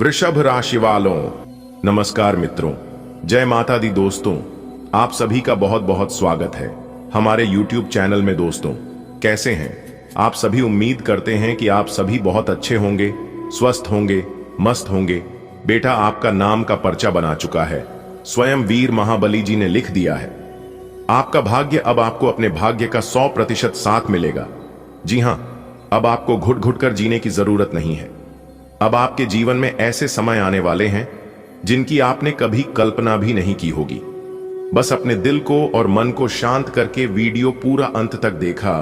वृषभ राशि वालों, नमस्कार मित्रों, जय माता दी। दोस्तों, आप सभी का बहुत बहुत स्वागत है हमारे YouTube चैनल में। दोस्तों, कैसे हैं आप सभी? उम्मीद करते हैं कि आप सभी बहुत अच्छे होंगे, स्वस्थ होंगे, मस्त होंगे। बेटा, आपका नाम का पर्चा बना चुका है, स्वयं वीर महाबली जी ने लिख दिया है। आपका भाग्य, अब आपको अपने भाग्य का 100% साथ मिलेगा। जी हां, अब आपको घुट घुट कर जीने की जरूरत नहीं है। अब आपके जीवन में ऐसे समय आने वाले हैं जिनकी आपने कभी कल्पना भी नहीं की होगी। बस अपने दिल को और मन को शांत करके वीडियो पूरा अंत तक देखा,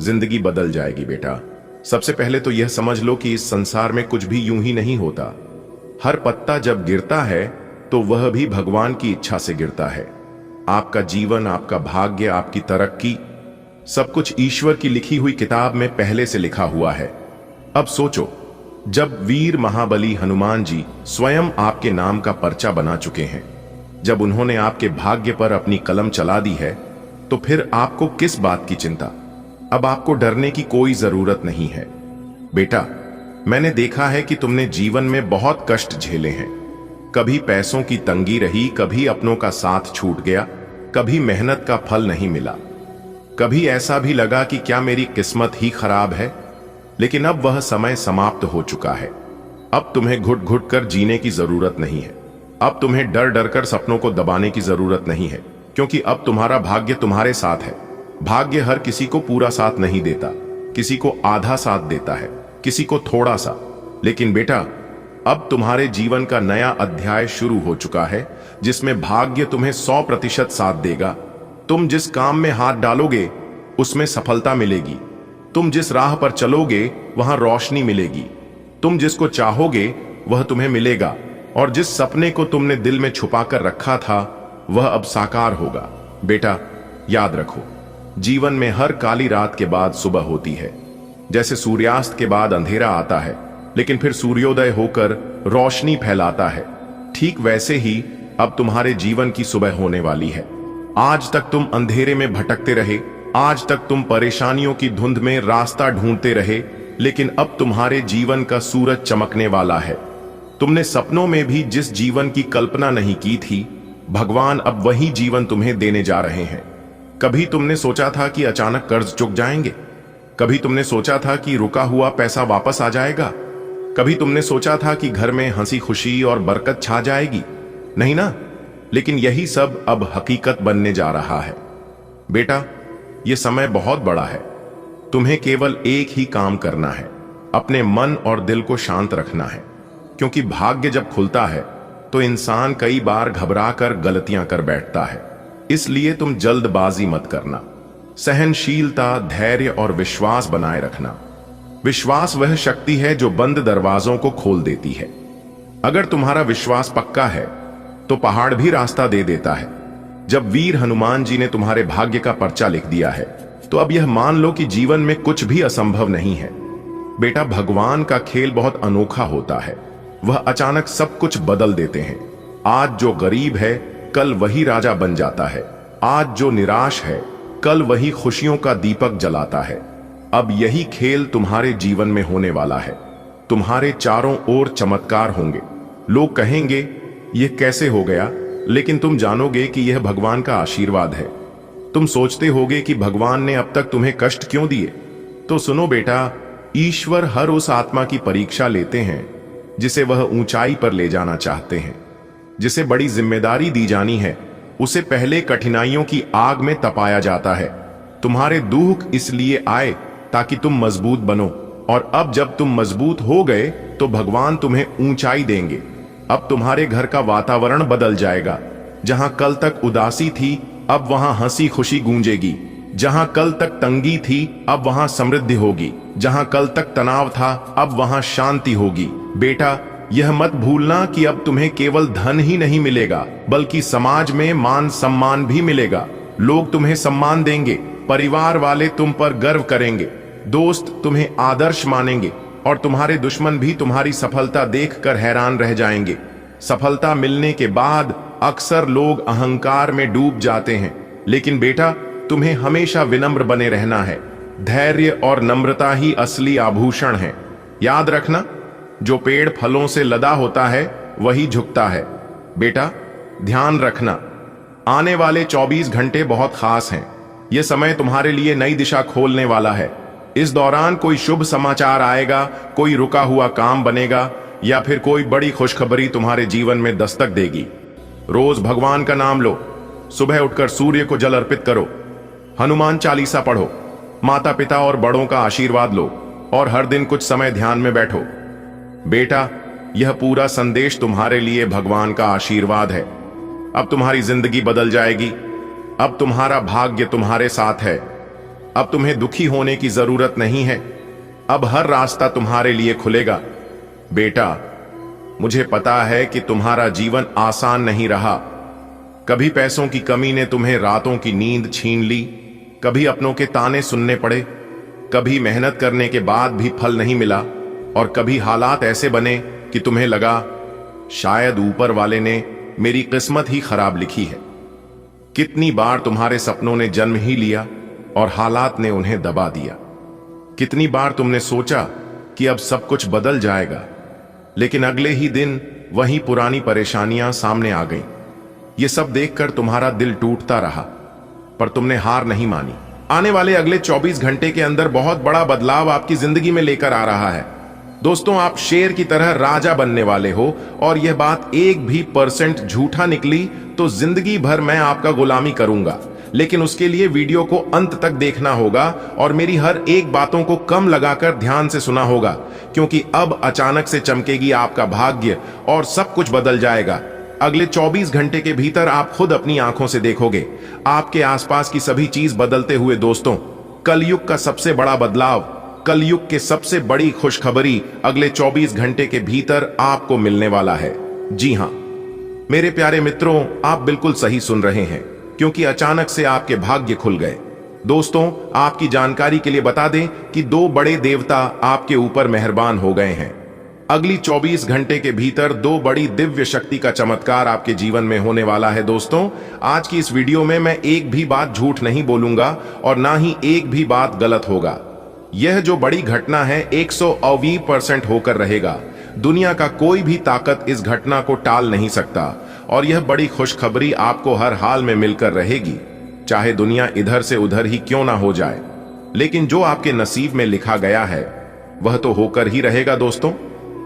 जिंदगी बदल जाएगी बेटा। सबसे पहले तो यह समझ लो कि इस संसार में कुछ भी यूं ही नहीं होता। हर पत्ता जब गिरता है तो वह भी भगवान की इच्छा से गिरता है। आपका जीवन, आपका भाग्य, आपकी तरक्की, सब कुछ ईश्वर की लिखी हुई किताब में पहले से लिखा हुआ है। अब सोचो, जब वीर महाबली हनुमान जी स्वयं आपके नाम का पर्चा बना चुके हैं, जब उन्होंने आपके भाग्य पर अपनी कलम चला दी है, तो फिर आपको किस बात की चिंता? अब आपको डरने की कोई जरूरत नहीं है। बेटा, मैंने देखा है कि तुमने जीवन में बहुत कष्ट झेले हैं। कभी पैसों की तंगी रही, कभी अपनों का साथ छूट गया, कभी मेहनत का फल नहीं मिला, कभी ऐसा भी लगा कि क्या मेरी किस्मत ही खराब है। लेकिन अब वह समय समाप्त हो चुका है। अब तुम्हें घुट घुट कर जीने की जरूरत नहीं है। अब तुम्हें डर डर कर सपनों को दबाने की जरूरत नहीं है, क्योंकि अब तुम्हारा भाग्य तुम्हारे साथ है। भाग्य हर किसी को पूरा साथ नहीं देता, किसी को आधा साथ देता है, किसी को थोड़ा सा। लेकिन बेटा, अब तुम्हारे जीवन का नया अध्याय शुरू हो चुका है, जिसमें भाग्य तुम्हें 100% साथ देगा। तुम जिस काम में हाथ डालोगे उसमें सफलता मिलेगी। तुम जिस राह पर चलोगे वहां रोशनी मिलेगी। तुम जिसको चाहोगे वह तुम्हें मिलेगा, और जिस सपने को तुमने दिल में छुपा कर रखा था वह अब साकार होगा। बेटा, याद रखो, जीवन में हर काली रात के बाद सुबह होती है। जैसे सूर्यास्त के बाद अंधेरा आता है, लेकिन फिर सूर्योदय होकर रोशनी फैलाता है, ठीक वैसे ही अब तुम्हारे जीवन की सुबह होने वाली है। आज तक तुम अंधेरे में भटकते रहे, आज तक तुम परेशानियों की धुंध में रास्ता ढूंढते रहे, लेकिन अब तुम्हारे जीवन का सूरज चमकने वाला है। तुमने सपनों में भी जिस जीवन की कल्पना नहीं की थी, भगवान अब वही जीवन तुम्हें देने जा रहे हैं। कभी तुमने सोचा था कि अचानक कर्ज चुक जाएंगे, कभी तुमने सोचा था कि रुका हुआ पैसा वापस आ जाएगा, कभी तुमने सोचा था कि घर में हंसी खुशी और बरकत छा जाएगी। नहीं ना? लेकिन यही सब अब हकीकत बनने जा रहा है। बेटा, यह समय बहुत बड़ा है। तुम्हें केवल एक ही काम करना है, अपने मन और दिल को शांत रखना है। क्योंकि भाग्य जब खुलता है तो इंसान कई बार घबरा कर गलतियां कर बैठता है। इसलिए तुम जल्दबाजी मत करना। सहनशीलता, धैर्य और विश्वास बनाए रखना। विश्वास वह शक्ति है जो बंद दरवाजों को खोल देती है। अगर तुम्हारा विश्वास पक्का है तो पहाड़ भी रास्ता दे देता है। जब वीर हनुमान जी ने तुम्हारे भाग्य का पर्चा लिख दिया है, तो अब यह मान लो कि जीवन में कुछ भी असंभव नहीं है। बेटा, भगवान का खेल बहुत अनोखा होता है। वह अचानक सब कुछ बदल देते हैं। आज जो गरीब है कल वही राजा बन जाता है। आज जो निराश है कल वही खुशियों का दीपक जलाता है। अब यही खेल तुम्हारे जीवन में होने वाला है। तुम्हारे चारों ओर चमत्कार होंगे। लोग कहेंगे यह कैसे हो गया, लेकिन तुम जानोगे कि यह भगवान का आशीर्वाद है। तुम सोचते होगे कि भगवान ने अब तक तुम्हें कष्ट क्यों दिए? तो सुनो बेटा, ईश्वर हर उस आत्मा की परीक्षा लेते हैं जिसे वह ऊंचाई पर ले जाना चाहते हैं। जिसे बड़ी जिम्मेदारी दी जानी है, उसे पहले कठिनाइयों की आग में तपाया जाता है। तुम्हारे दुख इसलिए आए ताकि तुम मजबूत बनो, और अब जब तुम मजबूत हो गए तो भगवान तुम्हें ऊंचाई देंगे। अब तुम्हारे घर का वातावरण बदल जाएगा। जहां कल तक उदासी थी, अब वहां हंसी खुशी गूंजेगी। जहां कल तक तंगी थी, अब वहां समृद्धि होगी। जहां कल तक तनाव था, अब वहां शांति होगी। बेटा, यह मत भूलना कि अब तुम्हें केवल धन ही नहीं मिलेगा, बल्कि समाज में मान सम्मान भी मिलेगा। लोग तुम्हें सम्मान देंगे, परिवार वाले तुम पर गर्व करेंगे, दोस्त तुम्हें आदर्श मानेंगे, और तुम्हारे दुश्मन भी तुम्हारी सफलता देखकर हैरान रह जाएंगे। सफलता मिलने के बाद अक्सर लोग अहंकार में डूब जाते हैं, लेकिन बेटा, तुम्हें हमेशा विनम्र बने रहना है। धैर्य और नम्रता ही असली आभूषण है। याद रखना, जो पेड़ फलों से लदा होता है वही झुकता है। बेटा, ध्यान रखना, आने वाले 24 घंटे बहुत खास हैं। यह समय तुम्हारे लिए नई दिशा खोलने वाला है। इस दौरान कोई शुभ समाचार आएगा, कोई रुका हुआ काम बनेगा या फिर कोई बड़ी खुशखबरी तुम्हारे जीवन में दस्तक देगी। रोज भगवान का नाम लो, सुबह उठकर सूर्य को जल अर्पित करो, हनुमान चालीसा पढ़ो, माता पिता और बड़ों का आशीर्वाद लो और हर दिन कुछ समय ध्यान में बैठो। बेटा, यह पूरा संदेश तुम्हारे लिए भगवान का आशीर्वाद है। अब तुम्हारी जिंदगी बदल जाएगी। अब तुम्हारा भाग्य तुम्हारे साथ है। अब तुम्हें दुखी होने की जरूरत नहीं है। अब हर रास्ता तुम्हारे लिए खुलेगा। बेटा, मुझे पता है कि तुम्हारा जीवन आसान नहीं रहा। कभी पैसों की कमी ने तुम्हें रातों की नींद छीन ली, कभी अपनों के ताने सुनने पड़े, कभी मेहनत करने के बाद भी फल नहीं मिला और कभी हालात ऐसे बने कि तुम्हें लगा शायद ऊपर वाले ने मेरी किस्मत ही खराब लिखी है। कितनी बार तुम्हारे सपनों ने जन्म ही लिया और हालात ने उन्हें दबा दिया। कितनी बार तुमने सोचा कि अब सब कुछ बदल जाएगा, लेकिन अगले ही दिन वही पुरानी परेशानियां सामने आ गईं। ये सब देखकर तुम्हारा दिल टूटता रहा, पर तुमने हार नहीं मानी। आने वाले अगले 24 घंटे के अंदर बहुत बड़ा बदलाव आपकी जिंदगी में लेकर आ रहा है। दोस्तों, आप शेर की तरह राजा बनने वाले हो और यह बात 1% झूठा निकली तो जिंदगी भर मैं आपका गुलामी करूंगा। लेकिन उसके लिए वीडियो को अंत तक देखना होगा और मेरी हर एक बातों को कम लगाकर ध्यान से सुना होगा, क्योंकि अब अचानक से चमकेगी आपका भाग्य और सब कुछ बदल जाएगा। अगले 24 घंटे के भीतर आप खुद अपनी आंखों से देखोगे आपके आसपास की सभी चीज बदलते हुए। दोस्तों, कलयुग का सबसे बड़ा बदलाव, कलयुग के सबसे बड़ी खुशखबरी अगले 24 घंटे के भीतर आपको मिलने वाला है। जी हां मेरे प्यारे मित्रों, आप बिल्कुल सही सुन रहे हैं, क्योंकि अचानक से आपके भाग्य खुल गए। दोस्तों, आपकी जानकारी के लिए बता दें कि 2 बड़े देवता आपके ऊपर मेहरबान हो गए हैं। अगली 24 घंटे के भीतर 2 बड़ी दिव्य शक्ति का चमत्कार आपके जीवन में होने वाला है। दोस्तों, आज की इस वीडियो में मैं एक भी बात झूठ नहीं बोलूंगा और ना ही एक भी बात गलत होगा। यह जो बड़ी घटना है 120% होकर रहेगा। दुनिया का कोई भी ताकत इस घटना को टाल नहीं सकता और यह बड़ी खुशखबरी आपको हर हाल में मिलकर रहेगी, चाहे दुनिया इधर से उधर ही क्यों ना हो जाए। लेकिन जो आपके नसीब में लिखा गया है वह तो होकर ही रहेगा। दोस्तों,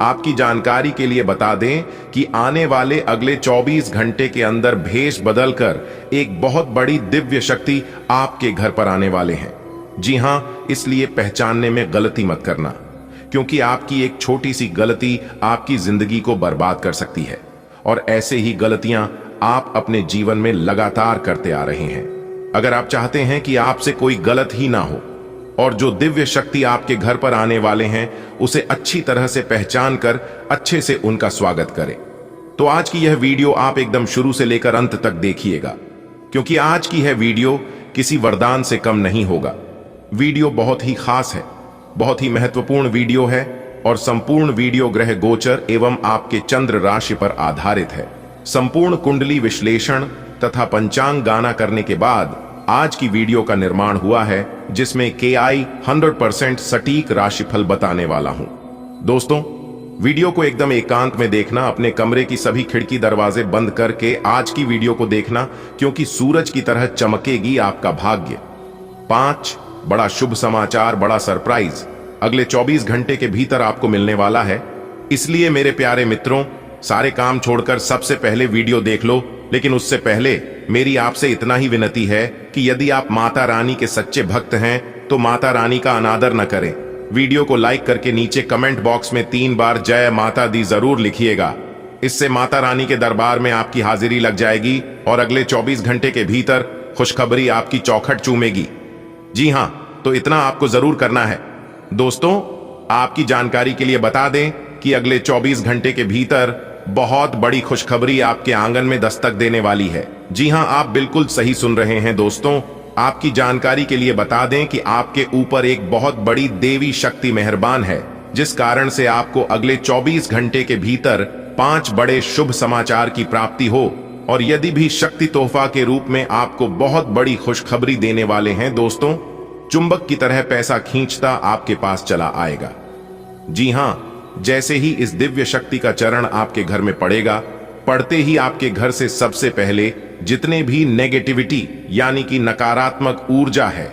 आपकी जानकारी के लिए बता दें कि आने वाले अगले 24 घंटे के अंदर भेष बदलकर एक बहुत बड़ी दिव्य शक्ति आपके घर पर आने वाले हैं। जी हां, इसलिए पहचानने में गलती मत करना, क्योंकि आपकी एक छोटी सी गलती आपकी जिंदगी को बर्बाद कर सकती है और ऐसे ही गलतियां आप अपने जीवन में लगातार करते आ रहे हैं। अगर आप चाहते हैं कि आपसे कोई गलत ही ना हो और जो दिव्य शक्ति आपके घर पर आने वाले हैं उसे अच्छी तरह से पहचान कर अच्छे से उनका स्वागत करें, तो आज की यह वीडियो आप एकदम शुरू से लेकर अंत तक देखिएगा, क्योंकि आज की यह वीडियो किसी वरदान से कम नहीं होगा। वीडियो बहुत ही खास है, बहुत ही महत्वपूर्ण वीडियो है और संपूर्ण वीडियो ग्रह गोचर एवं आपके चंद्र राशि पर आधारित है। संपूर्ण कुंडली विश्लेषण तथा पंचांग गाना करने के बाद आज की वीडियो का निर्माण हुआ है, जिसमें KI 100% सटीक राशिफल बताने वाला हूं। दोस्तों, वीडियो को एकदम एकांत में देखना, अपने कमरे की सभी खिड़की दरवाजे बंद करके आज की वीडियो को देखना, क्योंकि सूरज की तरह चमकेगी आपका भाग्य। 5 बड़ा शुभ समाचार, बड़ा सरप्राइज अगले 24 घंटे के भीतर आपको मिलने वाला है। इसलिए मेरे प्यारे मित्रों, सारे काम छोड़कर सबसे पहले वीडियो देख लो। लेकिन उससे पहले मेरी आपसे इतना ही विनती है कि यदि आप माता रानी के सच्चे भक्त हैं तो माता रानी का अनादर न करें। वीडियो को लाइक करके नीचे कमेंट बॉक्स में 3 बार जय माता दी जरूर लिखिएगा। इससे माता रानी के दरबार में आपकी हाजिरी लग जाएगी और अगले 24 घंटे के भीतर खुशखबरी आपकी चौखट चूमेगी। जी हां, तो इतना आपको जरूर करना है। दोस्तों, आपकी जानकारी के लिए बता दें कि अगले 24 घंटे के भीतर बहुत बड़ी खुशखबरी आपके आंगन में दस्तक देने वाली है। जी हां, आप बिल्कुल सही सुन रहे हैं। दोस्तों, आपकी जानकारी के लिए बता दें कि आपके ऊपर एक बहुत बड़ी देवी शक्ति मेहरबान है, जिस कारण से आपको अगले 24 घंटे के भीतर 5 बड़े शुभ समाचार की प्राप्ति हो। और यदि भी शक्ति तोहफा के रूप में आपको बहुत बड़ी खुशखबरी देने वाले हैं। दोस्तों, चुंबक की तरह पैसा खींचता आपके पास चला आएगा। जी हां, जैसे ही इस दिव्य शक्ति का चरण आपके घर में पड़ेगा, पड़ते ही आपके घर से सबसे पहले जितने भी नेगेटिविटी यानी कि नकारात्मक ऊर्जा है,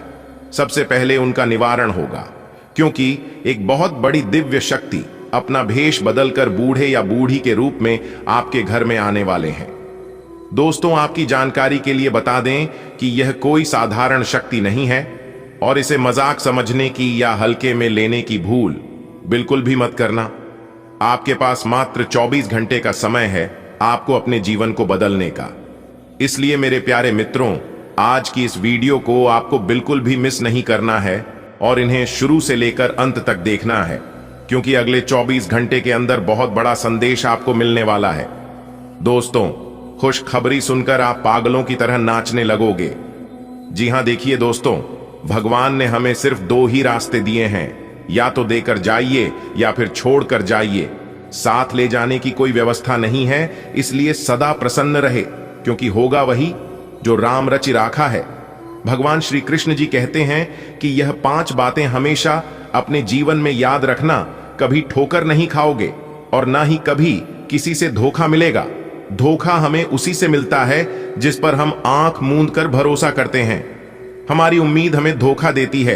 सबसे पहले उनका निवारण होगा। क्योंकि एक बहुत बड़ी दिव्य शक्ति अपना भेष बदलकर बूढ़े या बूढ़ी के रूप में आपके घर में आने वाले हैं। दोस्तों, आपकी जानकारी के लिए बता दें कि यह कोई साधारण शक्ति नहीं है और इसे मजाक समझने की या हल्के में लेने की भूल बिल्कुल भी मत करना। आपके पास मात्र 24 घंटे का समय है आपको अपने जीवन को बदलने का। इसलिए मेरे प्यारे मित्रों, आज की इस वीडियो को आपको बिल्कुल भी मिस नहीं करना है और इन्हें शुरू से लेकर अंत तक देखना है, क्योंकि अगले 24 घंटे के अंदर बहुत बड़ा संदेश आपको मिलने वाला है। दोस्तों, खुशखबरी सुनकर आप पागलों की तरह नाचने लगोगे। जी हां, देखिए दोस्तों, भगवान ने हमें सिर्फ 2 ही रास्ते दिए हैं, या तो देकर जाइए या फिर छोड़कर जाइए। साथ ले जाने की कोई व्यवस्था नहीं है, इसलिए सदा प्रसन्न रहे, क्योंकि होगा वही जो राम रचि राखा है। भगवान श्री कृष्ण जी कहते हैं कि यह 5 बातें हमेशा अपने जीवन में याद रखना, कभी ठोकर नहीं खाओगे और ना ही कभी किसी से धोखा मिलेगा। धोखा हमें उसी से मिलता है जिस पर हम आंख मूंद कर भरोसा करते हैं। हमारी उम्मीद हमें धोखा देती है,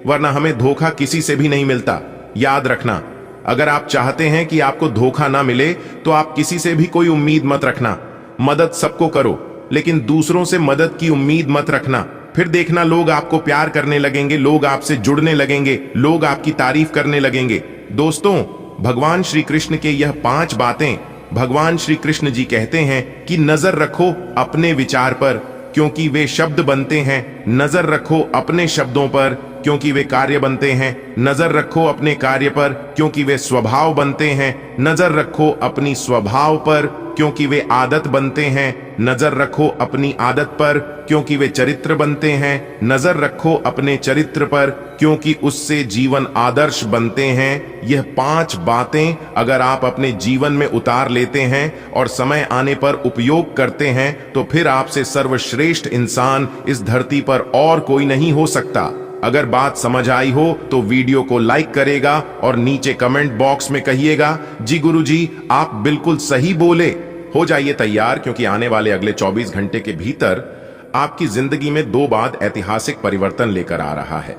वरना हमें धोखा किसी से भी नहीं मिलता। याद रखना, अगर आप चाहते हैं कि आपको धोखा ना मिले तो आप किसी से भी कोई उम्मीद मत रखना। मदद सबको करो, लेकिन दूसरों से मदद की उम्मीद मत रखना। फिर देखना, लोग आपको प्यार करने लगेंगे, लोग आपसे जुड़ने लगेंगे, लोग आपकी तारीफ करने लगेंगे। दोस्तों, भगवान श्री कृष्ण के यह 5 बातें, भगवान श्री कृष्ण जी कहते हैं कि नजर रखो अपने विचार पर, क्योंकि वे शब्द बनते हैं। नजर रखो अपने शब्दों पर, क्योंकि वे कार्य बनते हैं। नजर रखो अपने कार्य पर, क्योंकि वे स्वभाव बनते हैं। नजर रखो अपनी स्वभाव पर, क्योंकि वे आदत बनते हैं। नजर रखो अपनी आदत पर, क्योंकि वे चरित्र बनते हैं। नजर रखो अपने चरित्र पर, क्योंकि उससे जीवन आदर्श बनते हैं। यह 5 बातें अगर आप अपने जीवन में उतार लेते हैं और समय आने पर उपयोग करते हैं, तो फिर आपसे सर्वश्रेष्ठ इंसान इस धरती पर और कोई नहीं हो सकता। अगर बात समझ आई हो तो वीडियो को लाइक करेगा और नीचे कमेंट बॉक्स में कहिएगा, जी गुरुजी आप बिल्कुल सही बोले। हो जाइए तैयार, क्योंकि आने वाले अगले 24 घंटे के भीतर आपकी जिंदगी में 2 बार ऐतिहासिक परिवर्तन लेकर आ रहा है।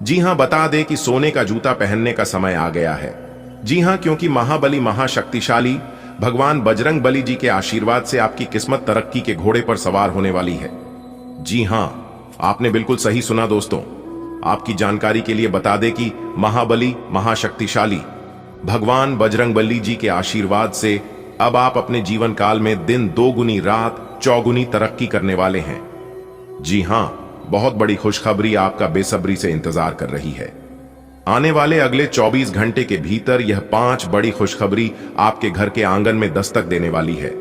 जी हां, बता दें कि सोने का जूता पहनने का समय आ गया है। जी हां, क्योंकि महाबली महाशक्तिशाली भगवान बजरंग बली जी के आशीर्वाद से आपकी किस्मत तरक्की के घोड़े पर सवार होने वाली है। जी हां, आपने बिल्कुल सही सुना दोस्तों। आपकी जानकारी के लिए बता दें कि महाबली महाशक्तिशाली भगवान बजरंग बली जी के आशीर्वाद से अब आप अपने जीवन काल में दिन 2 गुनी रात 4 गुनी तरक्की करने वाले हैं। जी हां, बहुत बड़ी खुशखबरी आपका बेसब्री से इंतजार कर रही है। आने वाले अगले 24 घंटे के भीतर यह 5 बड़ी खुशखबरी आपके घर के आंगन में दस्तक देने वाली है।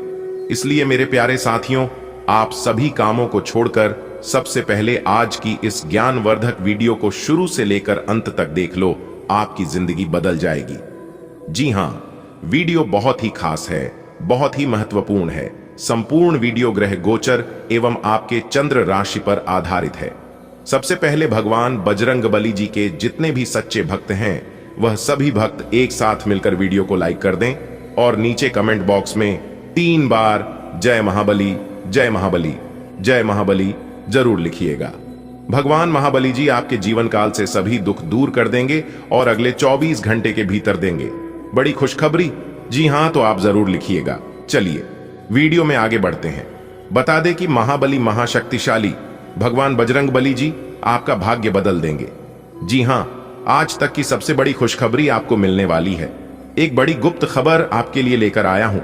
इसलिए मेरे प्यारे साथियों, आप सभी कामों को छोड़कर सबसे पहले आज की इस ज्ञानवर्धक वीडियो को शुरू से लेकर अंत तक देख लो, आपकी जिंदगी बदल जाएगी। जी हां, वीडियो बहुत ही खास है, बहुत ही महत्वपूर्ण है। संपूर्ण वीडियो ग्रह गोचर एवं आपके चंद्र राशि पर आधारित है। सबसे पहले भगवान बजरंग बली जी के जितने भी सच्चे भक्त हैं, वह सभी भक्त एक साथ मिलकर वीडियो को लाइक कर दें और नीचे कमेंट बॉक्स में 3 बार जय महाबली, जय महाबली, जय महाबली जरूर लिखिएगा। भगवान महाबली जी आपके जीवन काल से सभी दुख दूर कर देंगे और अगले 24 घंटे के भीतर देंगे बड़ी खुशखबरी। जी हां, तो आप जरूर लिखिएगा। चलिए वीडियो में आगे बढ़ते हैं। बता दें कि महाबली महाशक्तिशाली भगवान बजरंग बली जी आपका भाग्य बदल देंगे। जी हां, आज तक की सबसे बड़ी खुशखबरी आपको मिलने वाली है। एक बड़ी गुप्त खबर आपके लिए लेकर आया हूं।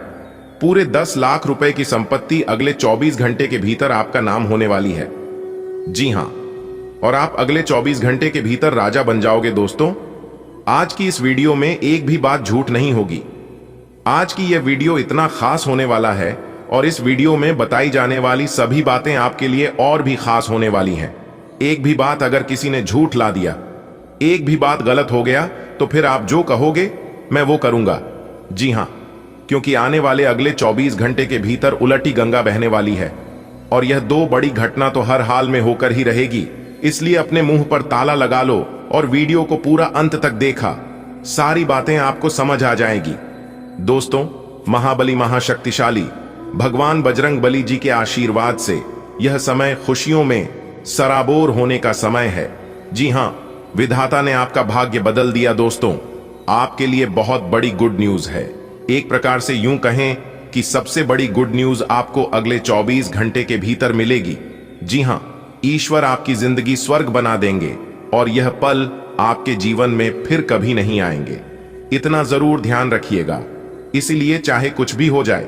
पूरे 10 लाख रुपए की संपत्ति अगले 24 घंटे के भीतर आपका नाम होने वाली है। जी हां, और आप अगले 24 घंटे के भीतर राजा बन जाओगे। दोस्तों, आज की इस वीडियो में एक भी बात झूठ नहीं होगी। आज की यह वीडियो इतना खास होने वाला है और इस वीडियो में बताई जाने वाली सभी बातें आपके लिए और भी खास होने वाली हैं। एक भी बात अगर किसी ने झूठ ला दिया, एक भी बात गलत हो गया, तो फिर आप जो कहोगे मैं वो करूंगा। जी हां, क्योंकि आने वाले अगले 24 घंटे के भीतर उलटी गंगा बहने वाली है और यह 2 बड़ी घटना तो हर हाल में होकर ही रहेगी। इसलिए अपने मुंह पर ताला लगा लो और वीडियो को पूरा अंत तक देखा। सारी बातें आपको समझ आ जाएगी। दोस्तों, महाबली महाशक्तिशाली भगवान बजरंग बली जी के आशीर्वाद से यह समय खुशियों में सराबोर होने का समय है। जी हां, विधाता ने आपका भाग्य बदल दिया। दोस्तों, आपके लिए बहुत बड़ी गुड न्यूज है। एक प्रकार से यूं कहें कि सबसे बड़ी गुड न्यूज आपको अगले 24 घंटे के भीतर मिलेगी। जी हां, ईश्वर आपकी जिंदगी स्वर्ग बना देंगे और यह पल आपके जीवन में फिर कभी नहीं आएंगे। इतना जरूर ध्यान रखिएगा। इसलिए चाहे कुछ भी हो जाए,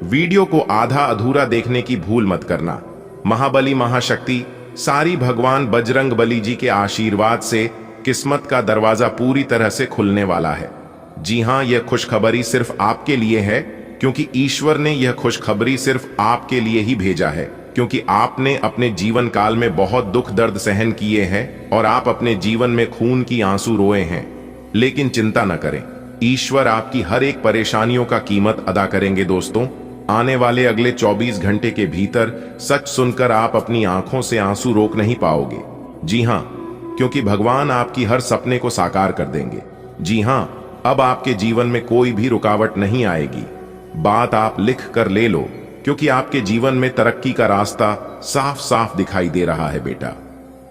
वीडियो को आधा अधूरा देखने की भूल मत करना। महाबली महाशक्ति सारी भगवान बजरंग बली जी के आशीर्वाद से किस्मत का दरवाजा पूरी तरह से खुलने वाला है। जी हां, यह खुशखबरी सिर्फ आपके लिए है, क्योंकि ईश्वर ने यह खुशखबरी सिर्फ आपके लिए ही भेजा है, क्योंकि आपने अपने जीवन काल में बहुत दुख दर्द सहन किए हैं और आप अपने जीवन में खून की आंसू रोए हैं। लेकिन चिंता न करें, ईश्वर आपकी हर एक परेशानियों का कीमत अदा करेंगे। दोस्तों, आने वाले अगले 24 घंटे के भीतर सच सुनकर आप अपनी आंखों से आंसू रोक नहीं पाओगे। जी हां, क्योंकि भगवान आपकी हर सपने को साकार कर देंगे। जी हां, अब आपके जीवन में कोई भी रुकावट नहीं आएगी। बात आप लिख कर ले लो, क्योंकि आपके जीवन में तरक्की का रास्ता साफ साफ दिखाई दे रहा है। बेटा,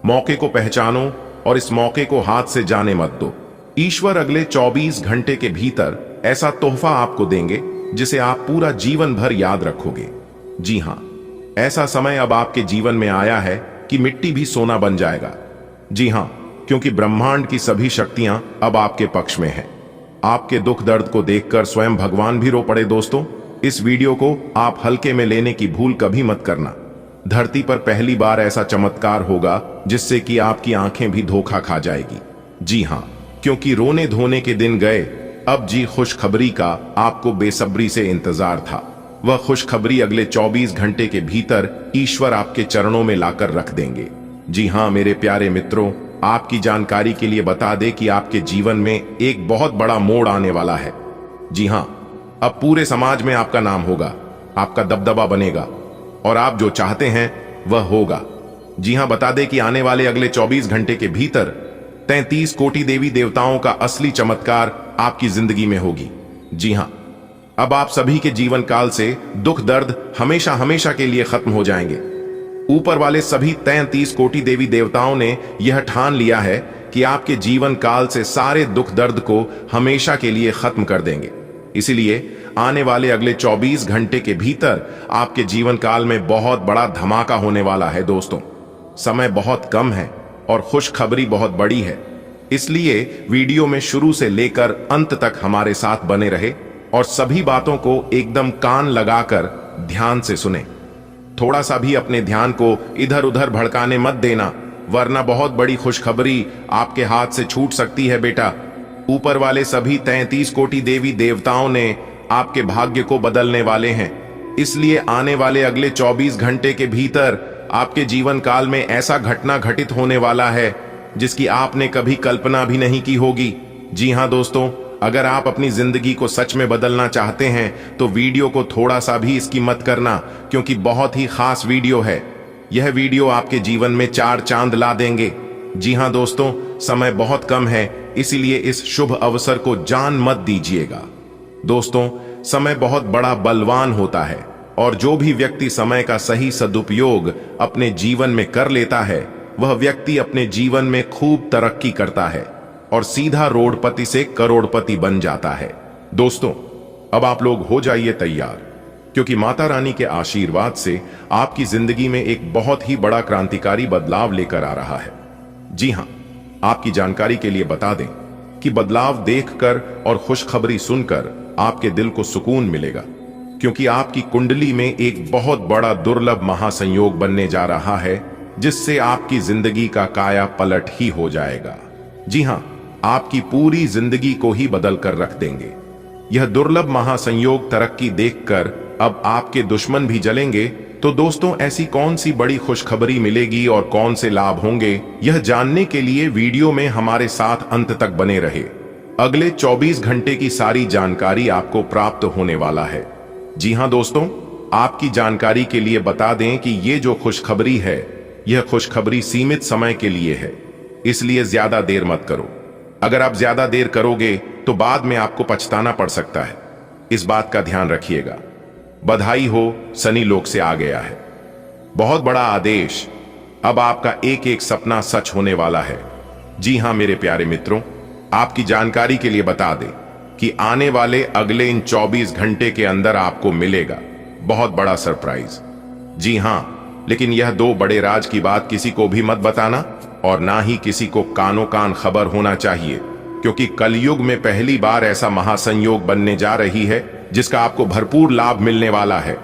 मौके को पहचानो और इस मौके को हाथ से जाने मत दो। ईश्वर अगले 24 घंटे के भीतर ऐसा तोहफा आपको देंगे जिसे आप पूरा जीवन भर याद रखोगे। जी हां, ऐसा समय अब आपके जीवन में आया है कि मिट्टी भी सोना बन जाएगा। जी हां, क्योंकि ब्रह्मांड की सभी शक्तियां अब आपके पक्ष में हैं। आपके दुख दर्द को देखकर स्वयं भगवान भी रो पड़े। दोस्तों, इस वीडियो को आप हल्के में लेने की भूल कभी मत करना। धरती पर पहली बार ऐसा चमत्कार होगा जिससे कि आपकी आंखें भी धोखा खा जाएगी। जी हां, क्योंकि रोने धोने के दिन गए, अब जी खुशखबरी का आपको बेसब्री से इंतजार था। वह खुशखबरी अगले 24 घंटे के भीतर ईश्वर आपके चरणों में लाकर रख देंगे। जी हां मेरे प्यारे मित्रों, आपकी जानकारी के लिए बता दें कि आपके जीवन में एक बहुत बड़ा मोड़ आने वाला है। जी हां, अब पूरे समाज में आपका नाम होगा, आपका दबदबा बनेगा और आप जो चाहते हैं वह होगा। जी हां, बता दें कि आने वाले अगले 24 घंटे के भीतर 33 कोटि देवी देवताओं का असली चमत्कार आपकी जिंदगी में होगी। जी हां, अब आप सभी के जीवन काल से दुख दर्द हमेशा हमेशा के लिए खत्म हो जाएंगे। ऊपर वाले सभी 33 कोटि देवी देवताओं ने यह ठान लिया है कि आपके जीवन काल से सारे दुख दर्द को हमेशा के लिए खत्म कर देंगे। इसीलिए आने वाले अगले 24 घंटे के भीतर आपके जीवन काल में बहुत बड़ा धमाका होने वाला है। दोस्तों, समय बहुत कम है और खुशखबरी बहुत बड़ी है, इसलिए वीडियो में शुरू से लेकर अंत तक हमारे साथ बने रहे और सभी बातों को एकदम कान लगाकर ध्यान से सुने। थोड़ा सा भी अपने ध्यान को इधर उधर भड़काने मत देना, वरना बहुत बड़ी खुशखबरी आपके हाथ से छूट सकती है। बेटा, ऊपर वाले सभी 33 कोटि देवी देवताओं ने आपके भाग्य को बदलने वाले हैं। इसलिए आने वाले अगले 24 घंटे के भीतर आपके जीवन काल में ऐसा घटना घटित होने वाला है जिसकी आपने कभी कल्पना भी नहीं की होगी। जी हां दोस्तों, अगर आप अपनी जिंदगी को सच में बदलना चाहते हैं तो वीडियो को थोड़ा सा भी इसकी मत करना, क्योंकि बहुत ही खास वीडियो है। यह वीडियो आपके जीवन में 4 चांद ला देंगे। जी हां दोस्तों, समय बहुत कम है, इसीलिए इस शुभ अवसर को जान मत दीजिएगा। दोस्तों, समय बहुत बड़ा बलवान होता है और जो भी व्यक्ति समय का सही सदुपयोग अपने जीवन में कर लेता है, वह व्यक्ति अपने जीवन में खूब तरक्की करता है और सीधा रोडपति से करोड़पति बन जाता है। दोस्तों, अब आप लोग हो जाइए तैयार, क्योंकि माता रानी के आशीर्वाद से आपकी जिंदगी में एक बहुत ही बड़ा क्रांतिकारी बदलाव लेकर आ रहा है। जी हां, आपकी जानकारी के लिए बता दें कि बदलाव देखकर और खुशखबरी सुनकर आपके दिल को सुकून मिलेगा, क्योंकि आपकी कुंडली में एक बहुत बड़ा दुर्लभ महासंयोग बनने जा रहा है, जिससे आपकी जिंदगी का काया पलट ही हो जाएगा। जी हां, आपकी पूरी जिंदगी को ही बदल कर रख देंगे। यह दुर्लभ महासंयोग तरक्की देखकर अब आपके दुश्मन भी जलेंगे। तो दोस्तों, ऐसी कौन सी बड़ी खुशखबरी मिलेगी और कौन से लाभ होंगे, यह जानने के लिए वीडियो में हमारे साथ अंत तक बने रहे। अगले 24 घंटे की सारी जानकारी आपको प्राप्त होने वाला है। जी हां दोस्तों, आपकी जानकारी के लिए बता दें कि ये जो खुशखबरी है, यह खुशखबरी सीमित समय के लिए है, इसलिए ज्यादा देर मत करो। अगर आप ज्यादा देर करोगे तो बाद में आपको पछताना पड़ सकता है। इस बात का ध्यान रखिएगा। बधाई हो, शनि लोक से आ गया है। बहुत बड़ा आदेश। अब आपका एक एक सपना सच होने वाला है। जी हां मेरे प्यारे मित्रों, आपकी जानकारी के लिए बता दें कि आने वाले अगले इन 24 घंटे के अंदर आपको मिलेगा बहुत बड़ा सरप्राइज। जी हां, लेकिन यह 2 बड़े राज की बात किसी को भी मत बताना और ना ही किसी को कानो कान खबर होना चाहिए, क्योंकि कलयुग में पहली बार ऐसा महासंयोग बनने जा रही है जिसका आपको भरपूर लाभ मिलने वाला है।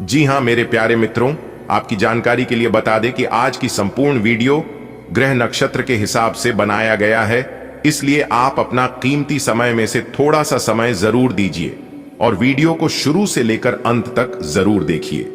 जी हां मेरे प्यारे मित्रों, आपकी जानकारी के लिए बता दें कि आज की संपूर्ण वीडियो ग्रह नक्षत्र के हिसाब से बनाया गया है, इसलिए आप अपना कीमती समय में से थोड़ा सा समय जरूर दीजिए और वीडियो को शुरू से लेकर अंत तक जरूर देखिए।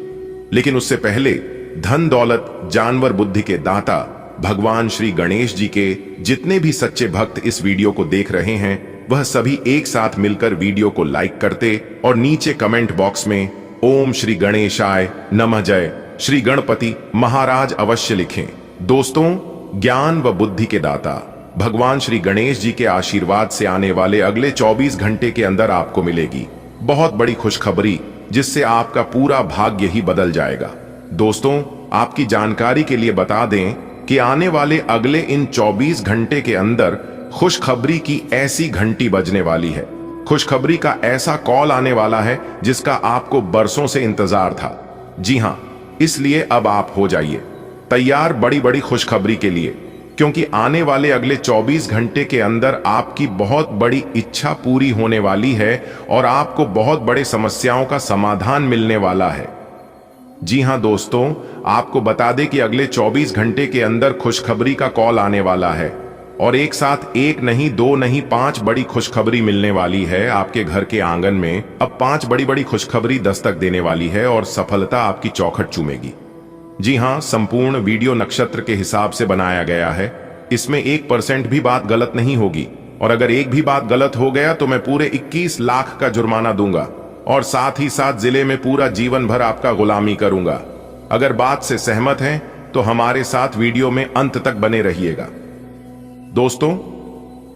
लेकिन उससे पहले धन दौलत जानवर बुद्धि के दाता भगवान श्री गणेश जी के जितने भी सच्चे भक्त इस वीडियो को देख रहे हैं, वह सभी एक साथ मिलकर वीडियो को लाइक करते और नीचे कमेंट बॉक्स में ओम श्री गणेशाय नमः जय श्री गणपति महाराज अवश्य लिखें। दोस्तों, ज्ञान व बुद्धि के दाता भगवान श्री गणेश जी के आशीर्वाद से आने वाले अगले 24 घंटे के अंदर आपको मिलेगी बहुत बड़ी खुशखबरी, जिससे आपका पूरा भाग्य ही बदल जाएगा। दोस्तों, आपकी जानकारी के लिए बता दें कि आने वाले अगले इन 24 घंटे के अंदर खुशखबरी की ऐसी घंटी बजने वाली है, खुशखबरी का ऐसा कॉल आने वाला है जिसका आपको बरसों से इंतजार था। जी हां, इसलिए अब आप हो जाइए तैयार बड़ी बड़ी खुशखबरी के लिए, क्योंकि आने वाले अगले 24 घंटे के अंदर आपकी बहुत बड़ी इच्छा पूरी होने वाली है और आपको बहुत बड़े समस्याओं का समाधान मिलने वाला है। जी हां दोस्तों, आपको बता दें कि अगले 24 घंटे के अंदर खुशखबरी का कॉल आने वाला है और एक साथ 1 नहीं 2 नहीं 5 बड़ी खुशखबरी मिलने वाली है। आपके घर के आंगन में अब 5 बड़ी बड़ी खुशखबरी दस्तक देने वाली है और सफलता आपकी चौखट चूमेगी। जी हां, संपूर्ण वीडियो नक्षत्र के हिसाब से बनाया गया है, इसमें 1% भी बात गलत नहीं होगी और अगर एक भी बात गलत हो गया तो मैं पूरे 21 लाख का जुर्माना दूंगा और साथ ही साथ जिले में पूरा जीवन भर आपका गुलामी करूंगा। अगर बात से सहमत हैं तो हमारे साथ वीडियो में अंत तक बने रहिएगा। दोस्तों,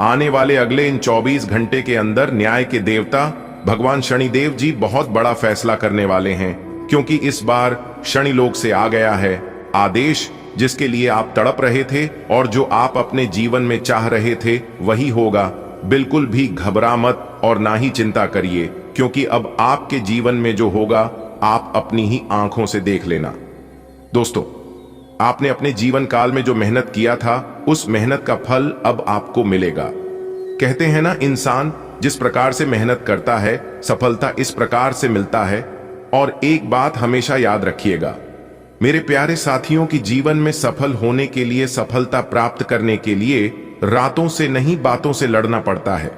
आने वाले अगले इन 24 घंटे के अंदर न्याय के देवता भगवान शनिदेव जी बहुत बड़ा फैसला करने वाले हैं, क्योंकि इस बार शनि लोक से आ गया है आदेश, जिसके लिए आप तड़प रहे थे और जो आप अपने जीवन में चाह रहे थे वही होगा। बिल्कुल भी घबरा मत और ना ही चिंता करिए, क्योंकि अब आपके जीवन में जो होगा आप अपनी ही आंखों से देख लेना। दोस्तों, आपने अपने जीवन काल में जो मेहनत किया था, उस मेहनत का फल अब आपको मिलेगा। कहते हैं ना, इंसान जिस प्रकार से मेहनत करता है सफलता इस प्रकार से मिलता है। और एक बात हमेशा याद रखिएगा मेरे प्यारे साथियों, की जीवन में सफल होने के लिए, सफलता प्राप्त करने के लिए रातों से नहीं बातों से लड़ना पड़ता है।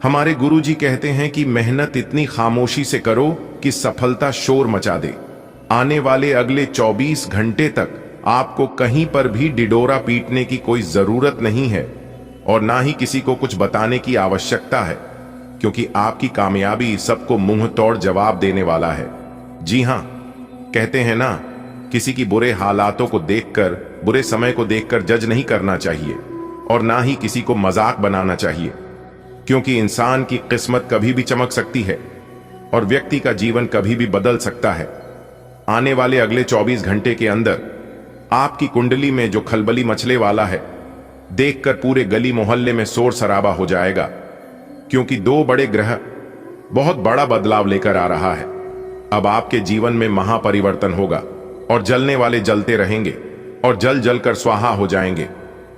हमारे गुरुजी कहते हैं कि मेहनत इतनी खामोशी से करो कि सफलता शोर मचा दे। आने वाले अगले 24 घंटे तक आपको कहीं पर भी डिडोरा पीटने की कोई जरूरत नहीं है और ना ही किसी को कुछ बताने की आवश्यकता है, क्योंकि आपकी कामयाबी सबको मुंह तोड़ जवाब देने वाला है। जी हां, कहते हैं ना, किसी की बुरे हालातों को देखकर, बुरे समय को देखकर जज नहीं करना चाहिए और ना ही किसी को मजाक बनाना चाहिए, क्योंकि इंसान की किस्मत कभी भी चमक सकती है और व्यक्ति का जीवन कभी भी बदल सकता है। आने वाले अगले 24 घंटे के अंदर आपकी कुंडली में जो खलबली मचले वाला है, देखकर पूरे गली मोहल्ले में शोर शराबा हो जाएगा, क्योंकि 2 बड़े ग्रह बहुत बड़ा बदलाव लेकर आ रहा है। अब आपके जीवन में महापरिवर्तन होगा और जलने वाले जलते रहेंगे और जल जलकर स्वाहा हो जाएंगे,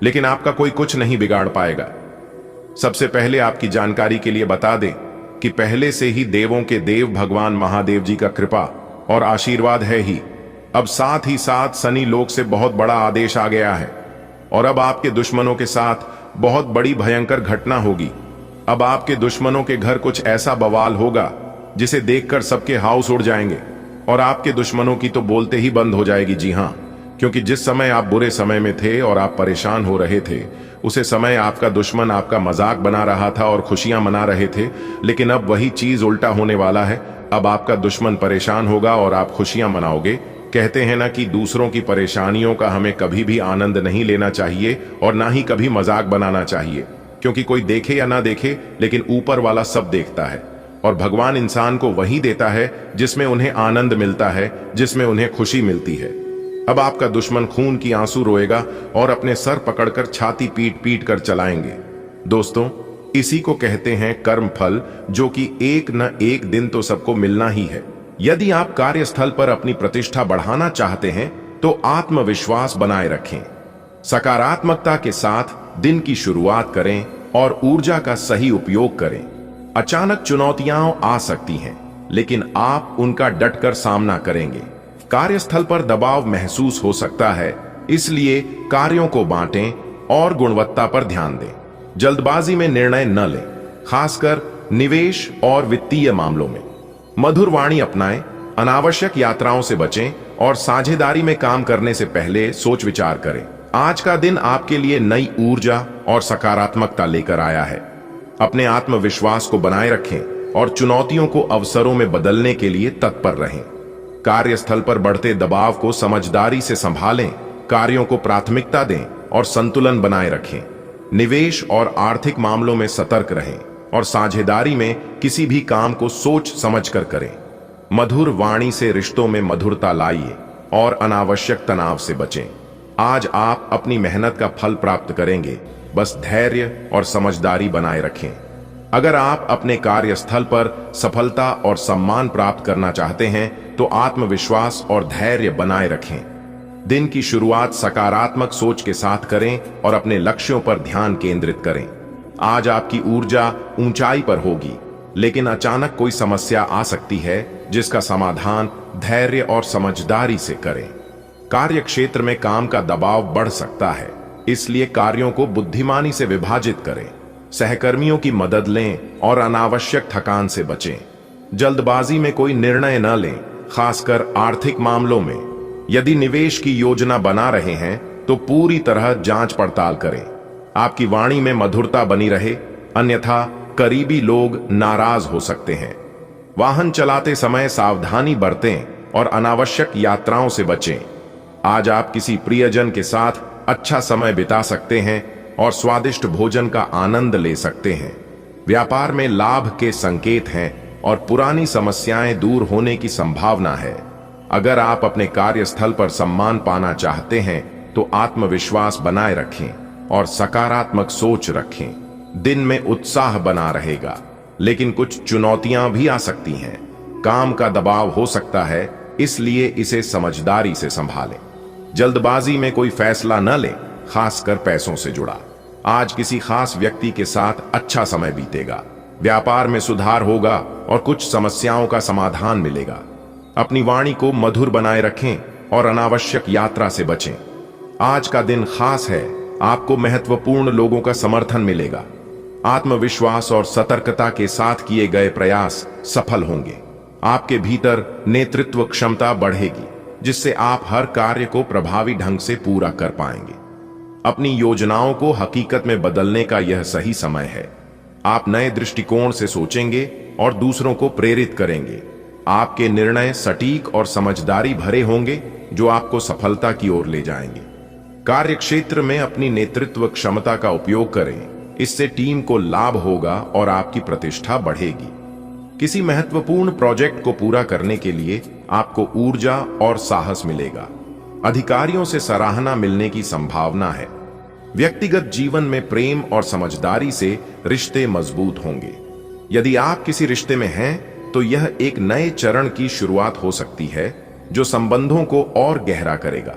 लेकिन आपका कोई कुछ नहीं बिगाड़ पाएगा। सबसे पहले आपकी जानकारी के लिए बता दें कि पहले से ही देवों के देव भगवान महादेव जी का कृपा और आशीर्वाद है ही। अब साथ ही साथ शनि लोक से बहुत बड़ा आदेश आ गया है और अब आपके दुश्मनों के साथ बहुत बड़ी भयंकर घटना होगी। अब आपके दुश्मनों के घर कुछ ऐसा बवाल होगा जिसे देखकर सबके हाउस उड़ जाएंगे और आपके दुश्मनों की तो बोलते ही बंद हो जाएगी। जी हां, क्योंकि जिस समय आप बुरे समय में थे और आप परेशान हो रहे थे, उसे समय आपका दुश्मन आपका मजाक बना रहा था और खुशियां मना रहे थे, लेकिन अब वही चीज उल्टा होने वाला है। अब आपका दुश्मन परेशान होगा और आप खुशियां मनाओगे। कहते हैं ना कि दूसरों की परेशानियों का हमें कभी भी आनंद नहीं लेना चाहिए और ना ही कभी मजाक बनाना चाहिए, क्योंकि कोई देखे या ना देखे, लेकिन ऊपर वाला सब देखता है, और भगवान इंसान को वही देता है जिसमें उन्हें आनंद मिलता है, जिसमें उन्हें खुशी मिलती है। अब आपका दुश्मन खून की आंसू रोएगा और अपने सर पकड़कर छाती पीट पीट कर चलाएंगे। दोस्तों, इसी को कहते हैं कर्म फल, जो कि एक न एक दिन तो सबको मिलना ही है। यदि आप कार्यस्थल पर अपनी प्रतिष्ठा बढ़ाना चाहते हैं तो आत्मविश्वास बनाए रखें, सकारात्मकता के साथ दिन की शुरुआत करें और ऊर्जा का सही उपयोग करें। अचानक चुनौतियां आ सकती हैं, लेकिन आप उनका डटकर सामना करेंगे। कार्यस्थल पर दबाव महसूस हो सकता है, इसलिए कार्यों को बांटें और गुणवत्ता पर ध्यान दें। जल्दबाजी में निर्णय न लें, खासकर निवेश और वित्तीय मामलों में। मधुर वाणी अपनाएं, अनावश्यक यात्राओं से बचें और साझेदारी में काम करने से पहले सोच विचार करें। आज का दिन आपके लिए नई ऊर्जा और सकारात्मकता लेकर आया है। अपने आत्मविश्वास को बनाए रखें और चुनौतियों को अवसरों में बदलने के लिए तत्पर रहें। कार्यस्थल पर बढ़ते दबाव को समझदारी से संभालें, कार्यों को प्राथमिकता दें और संतुलन बनाए रखें। निवेश और आर्थिक मामलों में सतर्क रहें और साझेदारी में किसी भी काम को सोच समझकर करें। मधुर वाणी से रिश्तों में मधुरता लाइए और अनावश्यक तनाव से बचें। आज आप अपनी मेहनत का फल प्राप्त करेंगे, बस धैर्य और समझदारी बनाए रखें। अगर आप अपने कार्यस्थल पर सफलता और सम्मान प्राप्त करना चाहते हैं तो आत्मविश्वास और धैर्य बनाए रखें। दिन की शुरुआत सकारात्मक सोच के साथ करें और अपने लक्ष्यों पर ध्यान केंद्रित करें। आज आपकी ऊर्जा ऊंचाई पर होगी, लेकिन अचानक कोई समस्या आ सकती है जिसका समाधान धैर्य और समझदारी से करें। कार्य क्षेत्र में काम का दबाव बढ़ सकता है, इसलिए कार्यों को बुद्धिमानी से विभाजित करें। सहकर्मियों की मदद लें और अनावश्यक थकान से बचें। जल्दबाजी में कोई निर्णय न लें, खासकर आर्थिक मामलों में। यदि निवेश की योजना बना रहे हैं तो पूरी तरह जांच पड़ताल करें। आपकी वाणी में मधुरता बनी रहे, अन्यथा करीबी लोग नाराज हो सकते हैं। वाहन चलाते समय सावधानी बरतें और अनावश्यक यात्राओं से बचें। आज आप किसी प्रियजन के साथ अच्छा समय बिता सकते हैं और स्वादिष्ट भोजन का आनंद ले सकते हैं। व्यापार में लाभ के संकेत हैं और पुरानी समस्याएं दूर होने की संभावना है। अगर आप अपने कार्यस्थल पर सम्मान पाना चाहते हैं तो आत्मविश्वास बनाए रखें और सकारात्मक सोच रखें। दिन में उत्साह बना रहेगा, लेकिन कुछ चुनौतियां भी आ सकती हैं। काम का दबाव हो सकता है, इसलिए इसे समझदारी से संभालें। जल्दबाजी में कोई फैसला न लें, खासकर पैसों से जुड़ा। आज किसी खास व्यक्ति के साथ अच्छा समय बीतेगा। व्यापार में सुधार होगा और कुछ समस्याओं का समाधान मिलेगा। अपनी वाणी को मधुर बनाए रखें और अनावश्यक यात्रा से बचें। आज का दिन खास है, आपको महत्वपूर्ण लोगों का समर्थन मिलेगा। आत्मविश्वास और सतर्कता के साथ किए गए प्रयास सफल होंगे। आपके भीतर नेतृत्व क्षमता बढ़ेगी, जिससे आप हर कार्य को प्रभावी ढंग से पूरा कर पाएंगे। अपनी योजनाओं को हकीकत में बदलने का यह सही समय है। आप नए दृष्टिकोण से सोचेंगे और दूसरों को प्रेरित करेंगे। आपके निर्णय सटीक और समझदारी भरे होंगे, जो आपको सफलता की ओर ले जाएंगे। कार्य क्षेत्र में अपनी नेतृत्व क्षमता का उपयोग करें, इससे टीम को लाभ होगा और आपकी प्रतिष्ठा बढ़ेगी। किसी महत्वपूर्ण प्रोजेक्ट को पूरा करने के लिए आपको ऊर्जा और साहस मिलेगा। अधिकारियों से सराहना मिलने की संभावना है। व्यक्तिगत जीवन में प्रेम और समझदारी से रिश्ते मजबूत होंगे। यदि आप किसी रिश्ते में हैं तो यह एक नए चरण की शुरुआत हो सकती है, जो संबंधों को और गहरा करेगा।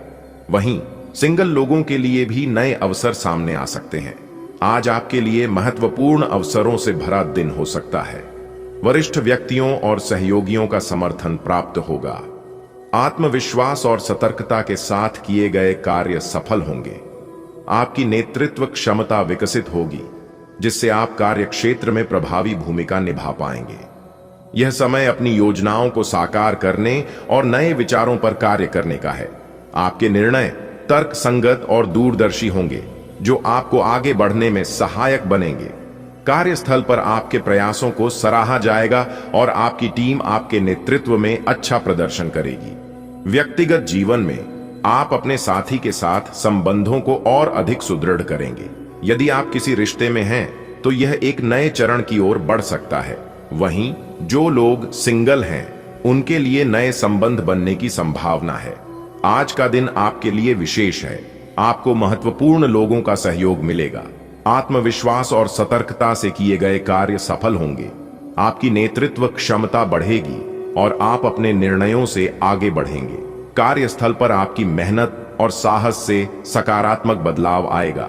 वहीं सिंगल लोगों के लिए भी नए अवसर सामने आ सकते हैं। आज आपके लिए महत्वपूर्ण अवसरों से भरा दिन हो सकता है। वरिष्ठ व्यक्तियों और सहयोगियों का समर्थन प्राप्त होगा। आत्मविश्वास और सतर्कता के साथ किए गए कार्य सफल होंगे। आपकी नेतृत्व क्षमता विकसित होगी, जिससे आप कार्य क्षेत्र में प्रभावी भूमिका निभा पाएंगे। यह समय अपनी योजनाओं को साकार करने और नए विचारों पर कार्य करने का है। आपके निर्णय तर्क संगत और दूरदर्शी होंगे, जो आपको आगे बढ़ने में सहायक बनेंगे। कार्यस्थल पर आपके प्रयासों को सराहा जाएगा और आपकी टीम आपके नेतृत्व में अच्छा प्रदर्शन करेगी। व्यक्तिगत जीवन में आप अपने साथी के साथ संबंधों को और अधिक सुदृढ़ करेंगे। यदि आप किसी रिश्ते में हैं तो यह एक नए चरण की ओर बढ़ सकता है। वहीं जो लोग सिंगल हैं उनके लिए नए संबंध बनने की संभावना है। आज का दिन आपके लिए विशेष है। आपको महत्वपूर्ण लोगों का सहयोग मिलेगा। आत्मविश्वास और सतर्कता से किए गए कार्य सफल होंगे। आपकी नेतृत्व क्षमता बढ़ेगी और आप अपने निर्णयों से आगे बढ़ेंगे। कार्यस्थल पर आपकी मेहनत और साहस से सकारात्मक बदलाव आएगा।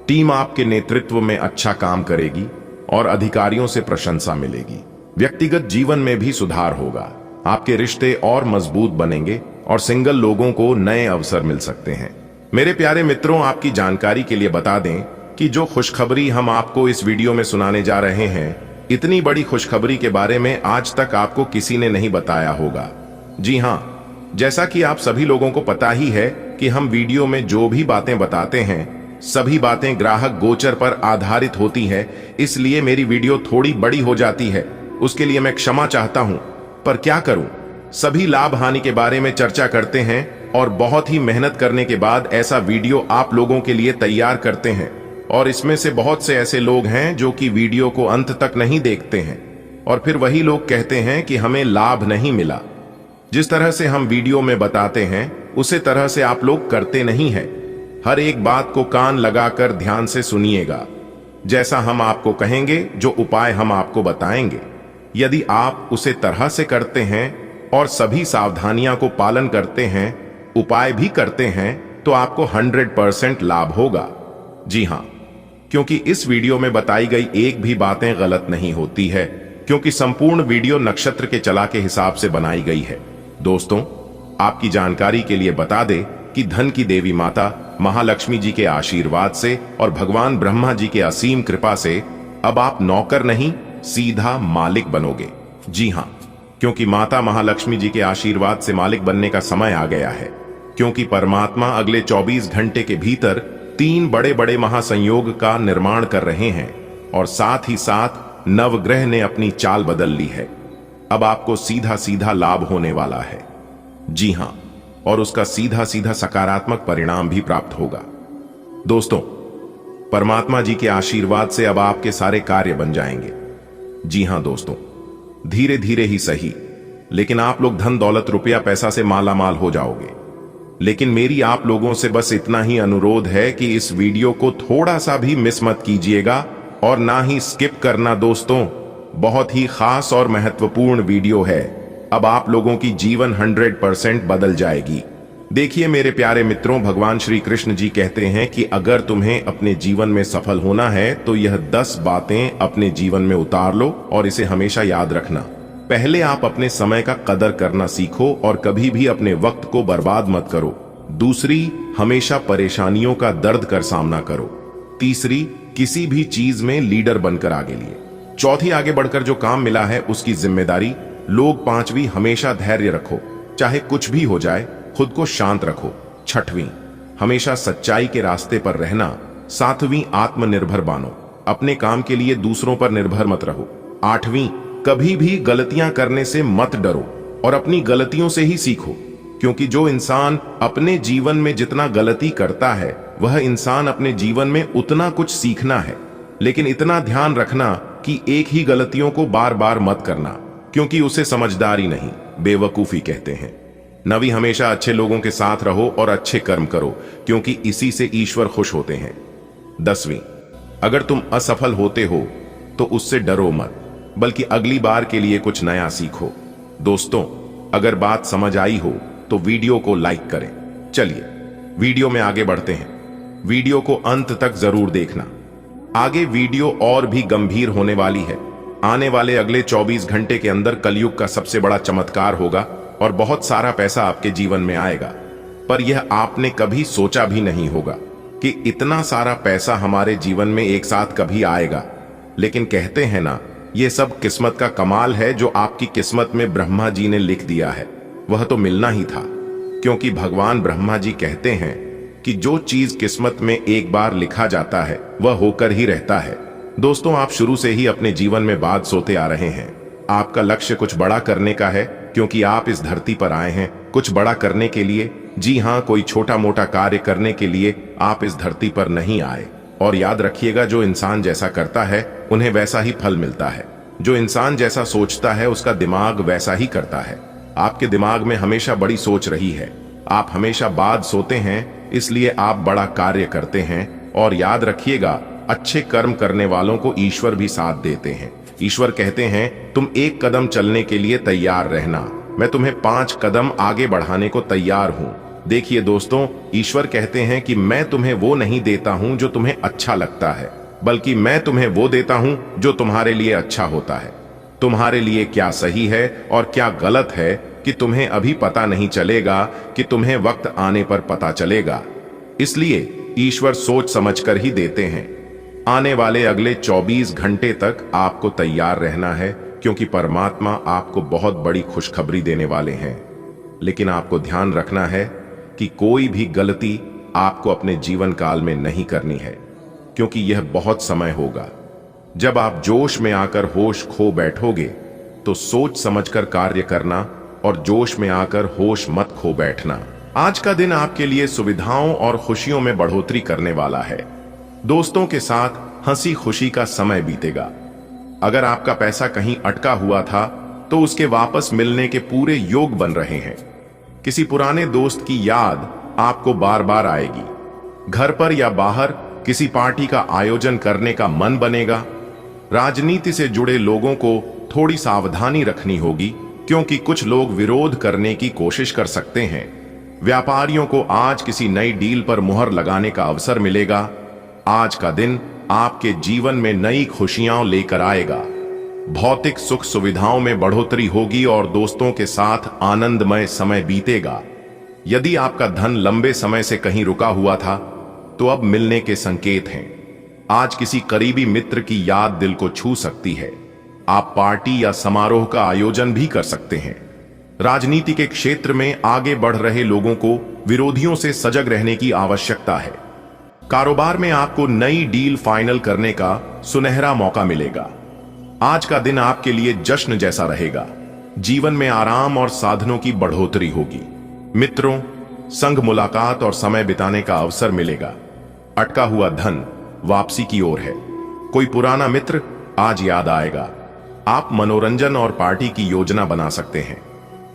टीम आपके नेतृत्व में अच्छा काम करेगी और अधिकारियों से प्रशंसा मिलेगी। व्यक्तिगत जीवन में भी सुधार होगा। आपके रिश्ते और मजबूत बनेंगे और सिंगल लोगों को नए अवसर मिल सकते हैं। मेरे प्यारे मित्रों, आपकी जानकारी के लिए बता दें कि जो खुशखबरी हम आपको इस वीडियो में सुनाने जा रहे हैं, इतनी बड़ी खुशखबरी के बारे में आज तक आपको किसी ने नहीं बताया होगा। जी हां, जैसा कि आप सभी लोगों को पता ही है कि हम वीडियो में जो भी बातें बताते हैं सभी बातें ग्राहक गोचर पर आधारित होती है, इसलिए मेरी वीडियो थोड़ी बड़ी हो जाती है। उसके लिए मैं क्षमा चाहता हूं, पर क्या करूं, सभी लाभ हानि के बारे में चर्चा करते हैं और बहुत ही मेहनत करने के बाद ऐसा वीडियो आप लोगों के लिए तैयार करते हैं। और इसमें से बहुत से ऐसे लोग हैं जो कि वीडियो को अंत तक नहीं देखते हैं और फिर वही लोग कहते हैं कि हमें लाभ नहीं मिला। जिस तरह से हम वीडियो में बताते हैं उसी तरह से आप लोग करते नहीं हैं। हर एक बात को कान लगाकर ध्यान से सुनिएगा। जैसा हम आपको कहेंगे, जो उपाय हम आपको बताएंगे, यदि आप उसे तरह से करते हैं और सभी सावधानियां को पालन करते हैं, उपाय भी करते हैं, तो आपको 100% लाभ होगा। जी हां, क्योंकि इस वीडियो में बताई गई एक भी बातें गलत नहीं होती है, क्योंकि संपूर्ण वीडियो नक्षत्र के चला के हिसाब से बनाई गई है। दोस्तों, आपकी जानकारी के लिए बता दें कि धन की देवी माता महालक्ष्मी जी के आशीर्वाद से और भगवान ब्रह्मा जी के असीम कृपा से अब आप नौकर नहीं, सीधा मालिक बनोगे। जी हां, क्योंकि माता महालक्ष्मी जी के आशीर्वाद से मालिक बनने का समय आ गया है, क्योंकि परमात्मा अगले 24 घंटे के भीतर 3 बड़े बड़े महासंयोग का निर्माण कर रहे हैं और साथ ही साथ नवग्रह ने अपनी चाल बदल ली है। अब आपको सीधा सीधा लाभ होने वाला है। जी हां, और उसका सीधा सीधा सकारात्मक परिणाम भी प्राप्त होगा। दोस्तों, परमात्मा जी के आशीर्वाद से अब आपके सारे कार्य बन जाएंगे। जी हां दोस्तों, धीरे धीरे ही सही, लेकिन आप लोग धन दौलत रुपया पैसा से माला माल हो जाओगे। लेकिन मेरी आप लोगों से बस इतना ही अनुरोध है कि इस वीडियो को थोड़ा सा भी मिस मत कीजिएगा और ना ही स्किप करना। दोस्तों, बहुत ही खास और महत्वपूर्ण वीडियो है। अब आप लोगों की जीवन 100% बदल जाएगी। देखिए मेरे प्यारे मित्रों, भगवान श्री कृष्ण जी कहते हैं कि अगर तुम्हें अपने जीवन में सफल होना है तो यह 10 बातें अपने जीवन में उतार लो और इसे हमेशा याद रखना। पहले आप अपने समय का कदर करना सीखो और कभी भी अपने वक्त को बर्बाद मत करो। दूसरी, हमेशा परेशानियों का दर्द कर सामना करो। तीसरी, किसी भी चीज में लीडर बनकर आगे लिए। चौथी, आगे बढ़कर जो काम मिला है उसकी जिम्मेदारी लोग। पांचवी, हमेशा धैर्य रखो, चाहे कुछ भी हो जाए, खुद को शांत रखो। छठवीं, हमेशा सच्चाई के रास्ते पर रहना। सातवीं, आत्मनिर्भर बनो, अपने काम के लिए दूसरों पर निर्भर मत रहो। आठवीं, कभी भी गलतियां करने से मत डरो और अपनी गलतियों से ही सीखो, क्योंकि जो इंसान अपने जीवन में जितना गलती करता है वह इंसान अपने जीवन में उतना कुछ सीखना है। लेकिन इतना ध्यान रखना कि एक ही गलतियों को बार बार मत करना, क्योंकि उसे समझदारी नहीं, बेवकूफी कहते हैं। नवी, हमेशा अच्छे लोगों के साथ रहो और अच्छे कर्म करो, क्योंकि इसी से ईश्वर खुश होते हैं। 10वीं, अगर तुम असफल होते हो तो उससे डरो मत, बल्कि अगली बार के लिए कुछ नया सीखो। दोस्तों, अगर बात समझ आई हो तो वीडियो को लाइक करें। चलिए वीडियो में आगे बढ़ते हैं। वीडियो को अंत तक जरूर देखना। आगे वीडियो और भी गंभीर होने वाली है। आने वाले अगले 24 घंटे के अंदर कलयुग का सबसे बड़ा चमत्कार होगा और बहुत सारा पैसा आपके जीवन में आएगा। पर यह आपने कभी सोचा भी नहीं होगा कि इतना सारा पैसा हमारे जीवन में एक साथ कभी आएगा। लेकिन कहते हैं ना, यह सब किस्मत का कमाल है जो आपकी किस्मत में ब्रह्मा जी ने लिख दिया है, वह तो मिलना ही था। क्योंकि भगवान ब्रह्मा जी कहते हैं कि जो चीज किस्मत में एक बार लिखा जाता है वह होकर ही रहता है। दोस्तों, आप शुरू से ही अपने जीवन में बात सोते आ रहे हैं। आपका लक्ष्य कुछ बड़ा करने का है, क्योंकि आप इस धरती पर आए हैं कुछ बड़ा करने के लिए। जी हां, कोई छोटा मोटा कार्य करने के लिए आप इस धरती पर नहीं आए। और याद रखिएगा, जो इंसान जैसा करता है उन्हें वैसा ही फल मिलता है। जो इंसान जैसा सोचता है उसका दिमाग वैसा ही करता है। आपके दिमाग में हमेशा बड़ी सोच रही है। आप हमेशा बाद सोते हैं, इसलिए आप बड़ा कार्य करते हैं। और याद रखिएगा, अच्छे कर्म करने वालों को ईश्वर भी साथ देते हैं। ईश्वर कहते हैं, तुम 1 कदम चलने के लिए तैयार रहना, मैं तुम्हें 5 कदम आगे बढ़ाने को तैयार हूं। देखिए दोस्तों, ईश्वर कहते हैं कि मैं तुम्हें वो नहीं देता हूं जो तुम्हें अच्छा लगता है, बल्कि मैं तुम्हें वो देता हूं जो तुम्हारे लिए अच्छा होता है। तुम्हारे लिए क्या सही है और क्या गलत है कि तुम्हें अभी पता नहीं चलेगा, कि तुम्हें वक्त आने पर पता चलेगा। इसलिए ईश्वर सोच समझकर ही देते हैं। आने वाले अगले 24 घंटे तक आपको तैयार रहना है, क्योंकि परमात्मा आपको बहुत बड़ी खुशखबरी देने वाले हैं। लेकिन आपको ध्यान रखना है कि कोई भी गलती आपको अपने जीवन काल में नहीं करनी है, क्योंकि यह बहुत समय होगा जब आप जोश में आकर होश खो बैठोगे। तो सोच समझकर कार्य करना और जोश में आकर होश मत खो बैठना। आज का दिन आपके लिए सुविधाओं और खुशियों में बढ़ोतरी करने वाला है। दोस्तों के साथ हंसी खुशी का समय बीतेगा। अगर आपका पैसा कहीं अटका हुआ था तो उसके वापस मिलने के पूरे योग बन रहे हैं। किसी पुराने दोस्त की याद आपको बार बार आएगी। घर पर या बाहर किसी पार्टी का आयोजन करने का मन बनेगा। राजनीति से जुड़े लोगों को थोड़ी सावधानी रखनी होगी, क्योंकि कुछ लोग विरोध करने की कोशिश कर सकते हैं। व्यापारियों को आज किसी नई डील पर मुहर लगाने का अवसर मिलेगा। आज का दिन आपके जीवन में नई खुशियां लेकर आएगा। भौतिक सुख सुविधाओं में बढ़ोतरी होगी और दोस्तों के साथ आनंदमय समय बीतेगा। यदि आपका धन लंबे समय से कहीं रुका हुआ था तो अब मिलने के संकेत हैं। आज किसी करीबी मित्र की याद दिल को छू सकती है। आप पार्टी या समारोह का आयोजन भी कर सकते हैं। राजनीति के क्षेत्र में आगे बढ़ रहे लोगों को विरोधियों से सजग रहने की आवश्यकता है। कारोबार में आपको नई डील फाइनल करने का सुनहरा मौका मिलेगा। आज का दिन आपके लिए जश्न जैसा रहेगा। जीवन में आराम और साधनों की बढ़ोतरी होगी। मित्रों संग मुलाकात और समय बिताने का अवसर मिलेगा। अटका हुआ धन वापसी की ओर है। कोई पुराना मित्र आज याद आएगा। आप मनोरंजन और पार्टी की योजना बना सकते हैं।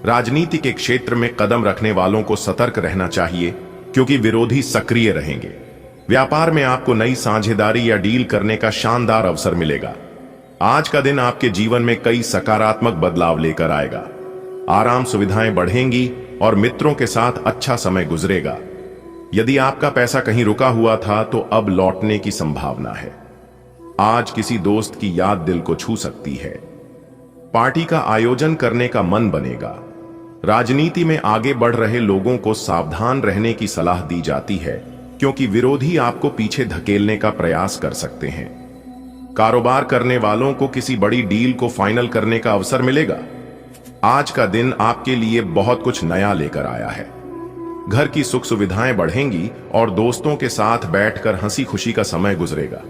राजनीति के क्षेत्र में कदम रखने वालों को सतर्क रहना चाहिए, क्योंकि विरोधी सक्रिय रहेंगे। व्यापार में आपको नई साझेदारी या डील करने का शानदार अवसर मिलेगा। आज का दिन आपके जीवन में कई सकारात्मक बदलाव लेकर आएगा। आराम सुविधाएं बढ़ेंगी और मित्रों के साथ अच्छा समय गुजरेगा। यदि आपका पैसा कहीं रुका हुआ था तो अब लौटने की संभावना है। आज किसी दोस्त की याद दिल को छू सकती है। पार्टी का आयोजन करने का मन बनेगा। राजनीति में आगे बढ़ रहे लोगों को सावधान रहने की सलाह दी जाती है, क्योंकि विरोधी आपको पीछे धकेलने का प्रयास कर सकते हैं। कारोबार करने वालों को किसी बड़ी डील को फाइनल करने का अवसर मिलेगा। आज का दिन आपके लिए बहुत कुछ नया लेकर आया है। घर की सुख सुविधाएं बढ़ेंगी और दोस्तों के साथ बैठकर हंसी खुशी का समय गुजरेगा।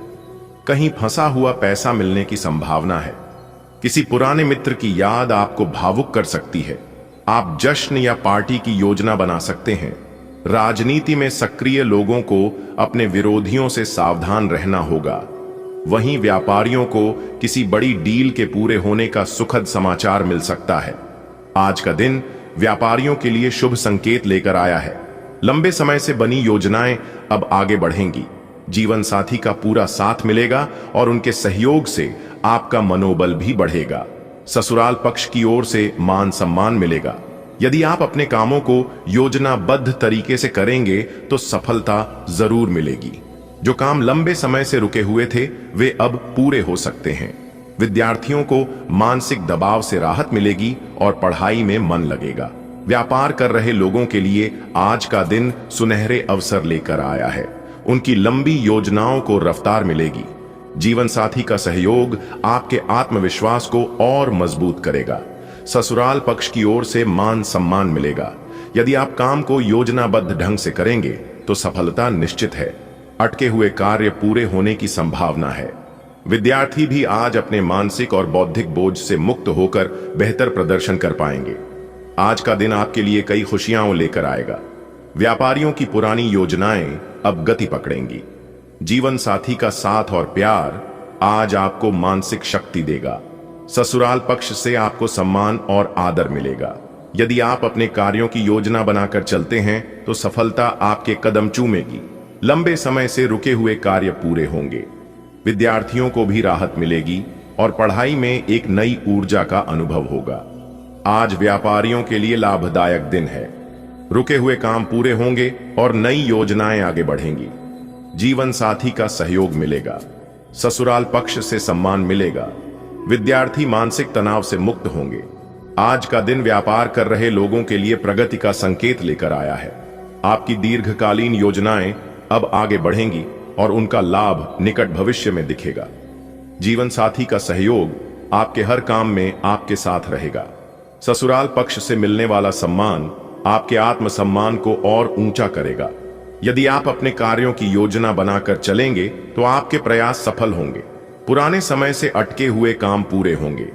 कहीं फंसा हुआ पैसा मिलने की संभावना है। किसी पुराने मित्र की याद आपको भावुक कर सकती है। आप जश्न या पार्टी की योजना बना सकते हैं। राजनीति में सक्रिय लोगों को अपने विरोधियों से सावधान रहना होगा। वहीं व्यापारियों को किसी बड़ी डील के पूरे होने का सुखद समाचार मिल सकता है। आज का दिन व्यापारियों के लिए शुभ संकेत लेकर आया है। लंबे समय से बनी योजनाएं अब आगे बढ़ेंगी। जीवन साथी का पूरा साथ मिलेगा और उनके सहयोग से आपका मनोबल भी बढ़ेगा। ससुराल पक्ष की ओर से मान सम्मान मिलेगा। यदि आप अपने कामों को योजनाबद्ध तरीके से करेंगे तो सफलता जरूर मिलेगी। जो काम लंबे समय से रुके हुए थे वे अब पूरे हो सकते हैं। विद्यार्थियों को मानसिक दबाव से राहत मिलेगी और पढ़ाई में मन लगेगा। व्यापार कर रहे लोगों के लिए आज का दिन सुनहरे अवसर लेकर आया है। उनकी लंबी योजनाओं को रफ्तार मिलेगी। जीवन साथी का सहयोग आपके आत्मविश्वास को और मजबूत करेगा। ससुराल पक्ष की ओर से मान सम्मान मिलेगा। यदि आप काम को योजनाबद्ध ढंग से करेंगे तो सफलता निश्चित है। अटके हुए कार्य पूरे होने की संभावना है। विद्यार्थी भी आज अपने मानसिक और बौद्धिक बोझ से मुक्त होकर बेहतर प्रदर्शन कर पाएंगे। आज का दिन आपके लिए कई खुशियां लेकर आएगा। व्यापारियों की पुरानी योजनाएं अब गति पकड़ेंगी। जीवन साथी का साथ और प्यार आज आपको मानसिक शक्ति देगा। ससुराल पक्ष से आपको सम्मान और आदर मिलेगा। यदि आप अपने कार्यों की योजना बनाकर चलते हैं तो सफलता आपके कदम चूमेगी। लंबे समय से रुके हुए कार्य पूरे होंगे। विद्यार्थियों को भी राहत मिलेगी और पढ़ाई में एक नई ऊर्जा का अनुभव होगा। आज व्यापारियों के लिए लाभदायक दिन है। रुके हुए काम पूरे होंगे और नई योजनाएं आगे बढ़ेंगी। जीवन साथी का सहयोग मिलेगा। ससुराल पक्ष से सम्मान मिलेगा। विद्यार्थी मानसिक तनाव से मुक्त होंगे। आज का दिन व्यापार कर रहे लोगों के लिए प्रगति का संकेत लेकर आया है। आपकी दीर्घकालीन योजनाएं अब आगे बढ़ेंगी और उनका लाभ निकट भविष्य में दिखेगा। जीवन साथी का सहयोग आपके हर काम में आपके साथ रहेगा। ससुराल पक्ष से मिलने वाला सम्मान आपके आत्मसम्मान को और ऊंचा करेगा। यदि आप अपने कार्यों की योजना बनाकर चलेंगे तो आपके प्रयास सफल होंगे। पुराने समय से अटके हुए काम पूरे होंगे।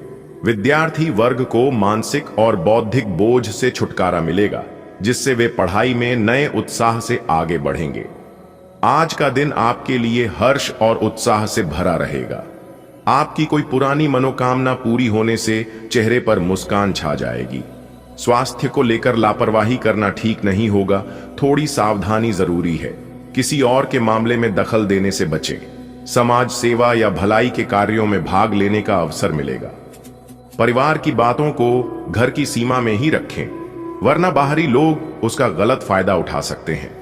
विद्यार्थी वर्ग को मानसिक और बौद्धिक बोझ से छुटकारा मिलेगा, जिससे वे पढ़ाई में नए उत्साह से आगे बढ़ेंगे। आज का दिन आपके लिए हर्ष और उत्साह से भरा रहेगा। आपकी कोई पुरानी मनोकामना पूरी होने से चेहरे पर मुस्कान छा जाएगी। स्वास्थ्य को लेकर लापरवाही करना ठीक नहीं होगा। थोड़ी सावधानी जरूरी है। किसी और के मामले में दखल देने से बचें। समाज सेवा या भलाई के कार्यों में भाग लेने का अवसर मिलेगा। परिवार की बातों को घर की सीमा में ही रखें, वरना बाहरी लोग उसका गलत फायदा उठा सकते हैं।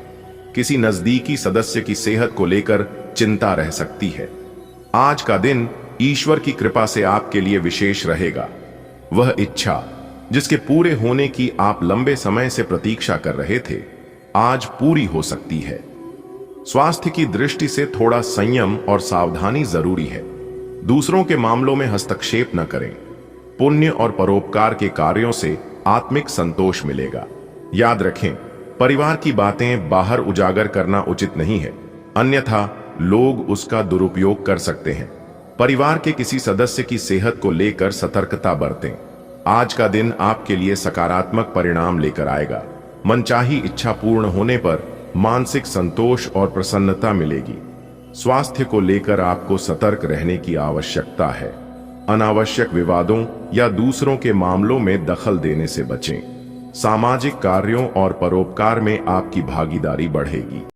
किसी नजदीकी सदस्य की सेहत को लेकर चिंता रह सकती है। आज का दिन ईश्वर की कृपा से आपके लिए विशेष रहेगा। वह इच्छा जिसके पूरे होने की आप लंबे समय से प्रतीक्षा कर रहे थे, आज पूरी हो सकती है। स्वास्थ्य की दृष्टि से थोड़ा संयम और सावधानी जरूरी है। दूसरों के मामलों में हस्तक्षेप न करें। पुण्य और परोपकार के कार्यों से आत्मिक संतोष मिलेगा। याद रखें, परिवार की बातें बाहर उजागर करना उचित नहीं है, अन्यथा लोग उसका दुरुपयोग कर सकते हैं। परिवार के किसी सदस्य की सेहत को लेकर सतर्कता बरतें। आज का दिन आपके लिए सकारात्मक परिणाम लेकर आएगा। मनचाही इच्छा पूर्ण होने पर मानसिक संतोष और प्रसन्नता मिलेगी। स्वास्थ्य को लेकर आपको सतर्क रहने की आवश्यकता है। अनावश्यक विवादों या दूसरों के मामलों में दखल देने से बचें। सामाजिक कार्यों और परोपकार में आपकी भागीदारी बढ़ेगी।